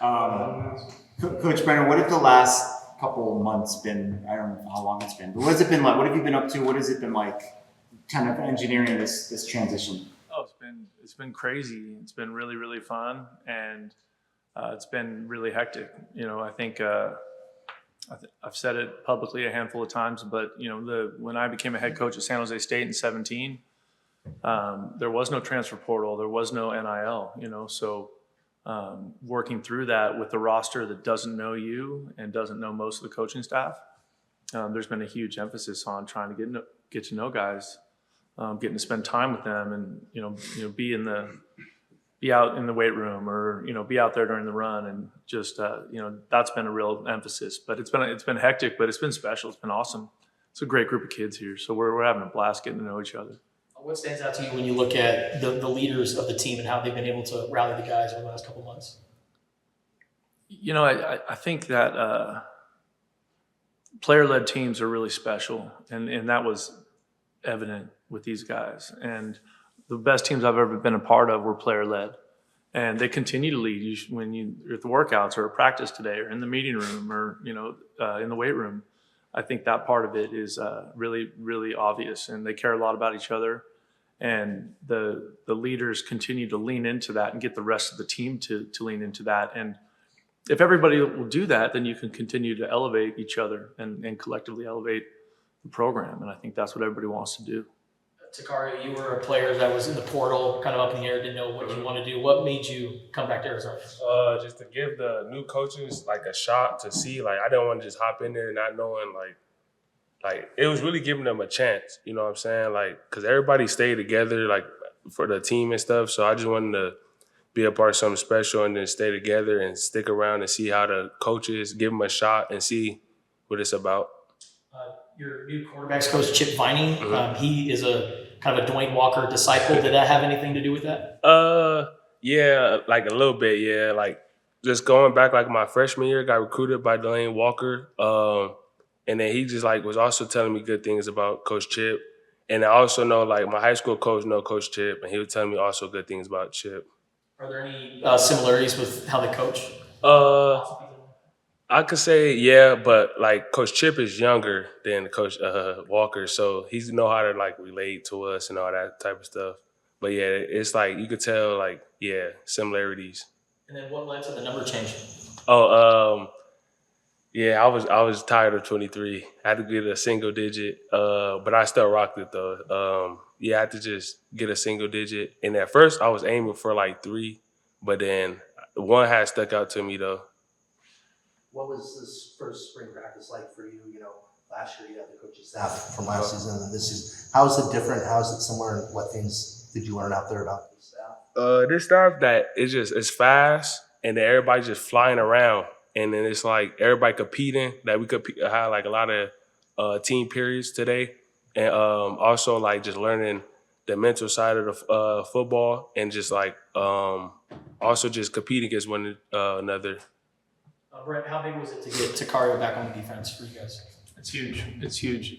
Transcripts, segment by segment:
Coach Brennan, what have the last couple months been? I don't know how long it's been, but what has it been like? What have you been up to? What has it been like, kind of engineering this transition? Oh, it's been crazy. It's been really, really fun, and it's been really hectic. I think I've said it publicly a handful of times, but when I became a head coach at San Jose State in 2017, there was no transfer portal, there was no NIL. So working through that with the roster that doesn't know you and doesn't know most of the coaching staff, there's been a huge emphasis on trying to get to know guys, getting to spend time with them, and be out in the weight room, or be out there during the run, and just that's been a real emphasis. But it's been hectic, but it's been special. It's been awesome. It's a great group of kids here, so we're having a blast getting to know each other. What stands out to you when you look at the leaders of the team and how they've been able to rally the guys over the last couple of months? I think that player-led teams are really special, and that was evident with these guys. And the best teams I've ever been a part of were player-led, and they continue to lead. When you're at the workouts or at practice today, or in the meeting room, or in the weight room, I think that part of it is really, really obvious, and they care a lot about each other. And the leaders continue to lean into that and get the rest of the team to lean into that. And if everybody will do that, then you can continue to elevate each other and collectively elevate the program. And I think that's what everybody wants to do. Tacario, you were a player that was in the portal, kind of up in the air, didn't know what you want to do. What made you come back to Arizona? Just to give the new coaches like a shot to see. Like, I didn't want to just hop in there not knowing like it was really giving them a chance. You know what I'm saying? Like, because everybody stayed together like for the team and stuff. So I just wanted to be a part of something special and then stay together and stick around and see how the coaches give them a shot and see what it's about. Your new quarterbacks coach, Chip Viney, he is a kind of a Dwayne Walker disciple. Did that have anything to do with that? Yeah, like a little bit, yeah. Like, just going back, like my freshman year, got recruited by Dwayne Walker. And then he just like was also telling me good things about Coach Chip. And I also know like my high school coach know Coach Chip, and he was telling me also good things about Chip. Are there any similarities with how they coach? I could say yeah, but like Coach Chip is younger than Coach Walker, so he's know how to like relate to us and all that type of stuff. But yeah, it's like you could tell like similarities. And then what led to the number change? Yeah, I was tired of 23. I had to get a single digit, but I still rocked it though. I had to just get a single digit. And at first, I was aiming for like 3, but then 1 had stuck out to me though. What was this first spring practice like for you? Last year you had the coaching staff from last season, and this is how is it different? How is it similar? And what things did you learn out there about this staff? This stuff that it's fast, and then everybody just flying around. And then it's like everybody competing. That we could have like a lot of team periods today, and also like just learning the mental side of the football, and just like also just competing against one another. Brent, how big was it to get Tacario back on the defense for you guys? It's huge. It's huge.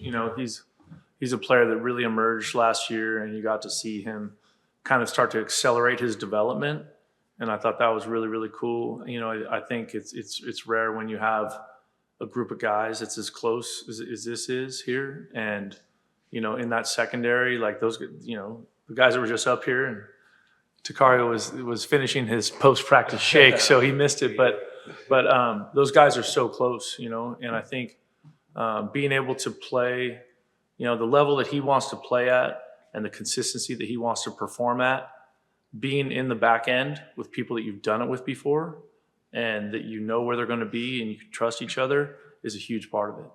He's a player that really emerged last year, and you got to see him kind of start to accelerate his development. And I thought that was really, really cool. I think it's rare when you have a group of guys that's as close as this is here. And, in that secondary, like those, the guys that were just up here, and Tacario was finishing his post-practice shake, so he missed it. But those guys are so close, and I think being able to play, the level that he wants to play at and the consistency that he wants to perform at, being in the back end with people that you've done it with before and that where they're going to be and you can trust each other is a huge part of it.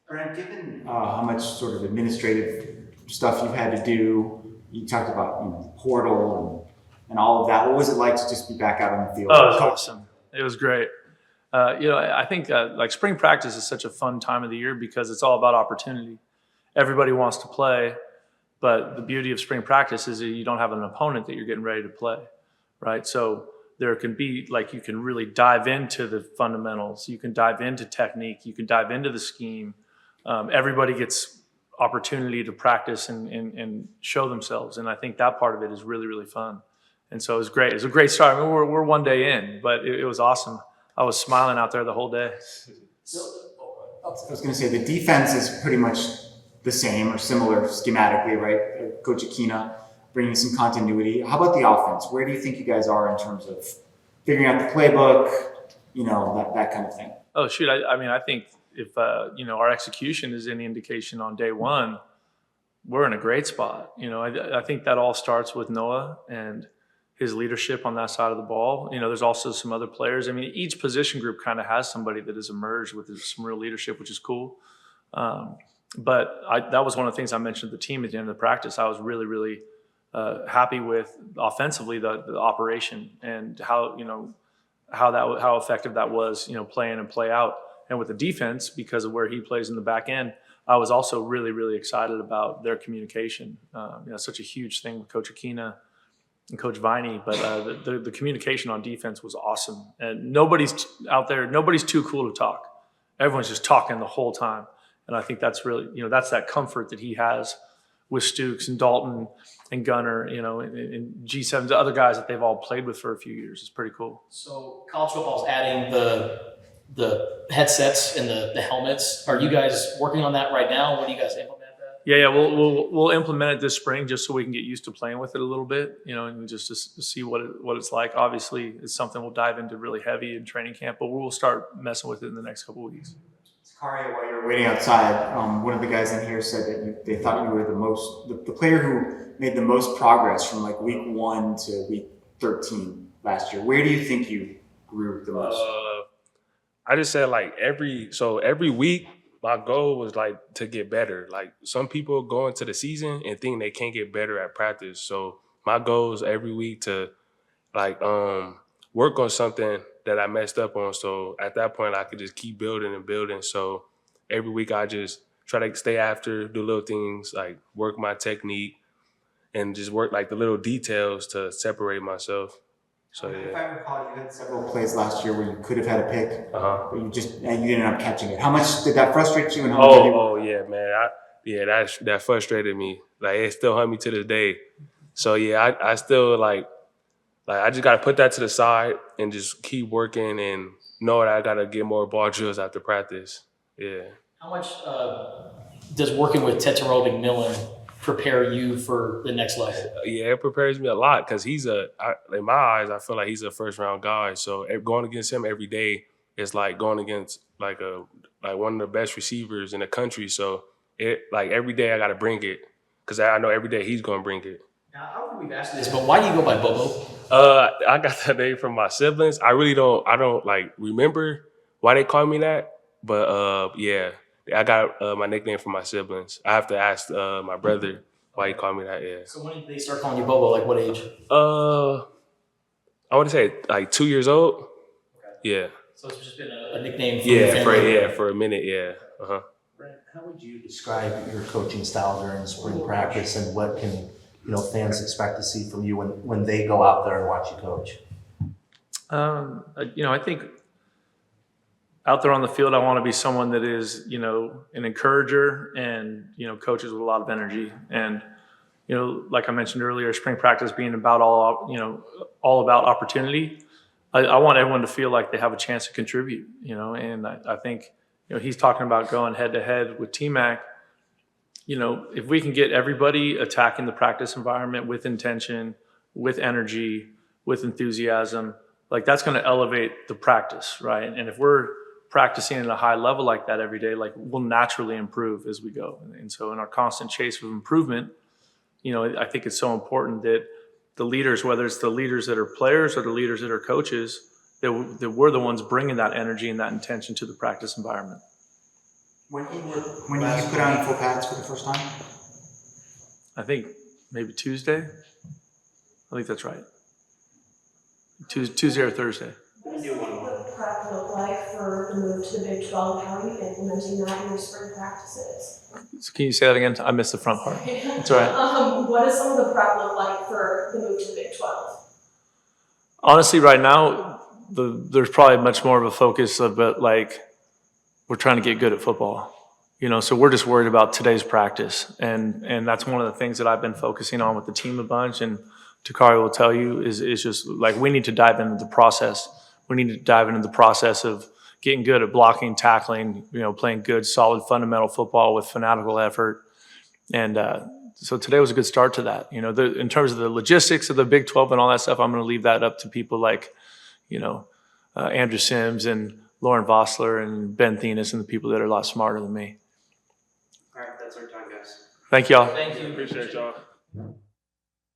Brent, given how much sort of administrative stuff you've had to do, you talked about portal and all of that. What was it like to just be back out on the field? Oh, it was awesome. It was great. I think like spring practice is such a fun time of the year because it's all about opportunity. Everybody wants to play. But the beauty of spring practice is that you don't have an opponent that you're getting ready to play, right? So there can be, like, you can really dive into the fundamentals. You can dive into technique. You can dive into the scheme. Everybody gets opportunity to practice and show themselves. And I think that part of it is really, really fun. And so it was great. It was a great start. I mean, we're one day in, but it was awesome. I was smiling out there the whole day. I was going to say the defense is pretty much the same or similar schematically, right? Coach Aquina bringing some continuity. How about the offense? Where do you think you guys are in terms of figuring out the playbook, that kind of thing? Oh, shoot. I mean, I think if, our execution is any indication on day one, we're in a great spot. I think that all starts with Noah and his leadership on that side of the ball. There's also some other players. I mean, each position group kind of has somebody that has emerged with some real leadership, which is cool. But that was one of the things I mentioned to the team at the end of the practice. I was really, really happy with offensively the operation and how effective that was, play in and play out. And with the defense, because of where he plays in the back end, I was also really, really excited about their communication. Such a huge thing with Coach Aquina and Coach Viney, but the communication on defense was awesome. And nobody's out there, nobody's too cool to talk. Everyone's just talking the whole time. And I think that's really, that's that comfort that he has with Stooks and Dalton and Gunner, and G7, the other guys that they've all played with for a few years. It's pretty cool. So college football is adding the headsets and the helmets. Are you guys working on that right now? When do you guys implement that? Yeah, we'll implement it this spring just so we can get used to playing with it a little bit, and just to see what it's like. Obviously, it's something we'll dive into really heavy in training camp, but we'll start messing with it in the next couple of weeks. Tacario, while you were waiting outside, one of the guys in here said that they thought you were the player who made the most progress from like week 1 to week 13 last year. Where do you think you grew the most? I just said every week my goal was to get better. Like some people go into the season and think they can't get better at practice. So my goal is every week to work on something that I messed up on. So at that point I could just keep building and building. So every week I just try to stay after, do little things like work my technique and just work the little details to separate myself. So yeah. If I recall, you had several plays last year where you could have had a pick, but you ended up catching it. How much did that frustrate you? And how yeah, man. That frustrated me. It still hurt me to this day. So yeah, I still I just gotta put that to the side and just keep working and know that I gotta get more ball drills after practice. Yeah. How much does working with Tario McMillan prepare you for the next level? Yeah, it prepares me a lot because in my eyes, I feel like he's a first-round guy. So going against him every day is like going against one of the best receivers in the country. So every day I got to bring it because I know every day he's going to bring it. Now, I don't think we've asked this, but why do you go by Bobo? I got that name from my siblings. I don't remember why they call me that, but yeah. I got my nickname from my siblings. I have to ask my brother why he called me that. Yeah. So when did they start calling you Bobo? What age? I want to say 2 years old. Okay. Yeah. So it's just been a nickname for your family? For a minute. Yeah. Brent, how would you describe your coaching style during spring practice, and what can fans expect to see from you when they go out there and watch you coach? I think out there on the field, I want to be someone that is, an encourager and, coaches with a lot of energy. And, like I mentioned earlier, spring practice being about all about opportunity. I want everyone to feel like they have a chance to contribute, and I think, he's talking about going head to head with T-Mac. If we can get everybody attacking the practice environment with intention, with energy, with enthusiasm, that's going to elevate the practice, right? And if we're practicing at a high level like that every day, we'll naturally improve as we go. And so in our constant chase of improvement, I think it's so important that the leaders, whether it's the leaders that are players or the leaders that are coaches, that we're the ones bringing that energy and that intention to the practice environment. When did you put on full pads for the first time? I think maybe Tuesday. I think that's right. Tuesday or Thursday. What does the prep look like for the move to the Big 12? How are you implementing that in your spring practices? So can you say that again? I missed the front part. That's all right. What does some of the prep look like for the move to the Big 12? Honestly, right now, there's probably much more of a focus of we're trying to get good at football. So we're just worried about today's practice. And that's one of the things that I've been focusing on with the team a bunch. And Tacario will tell you is just we need to dive into the process we need to dive into the process of getting good at blocking, tackling, playing good, solid, fundamental football with fanatical effort. And so today was a good start to that. In terms of the logistics of the Big 12 and all that stuff, I'm going to leave that up to people like, Andrew Sims and Lauren Vossler and Ben Thenis and the people that are a lot smarter than me. All right, that's our time, guys. Thank y'all. Thank you. Appreciate y'all.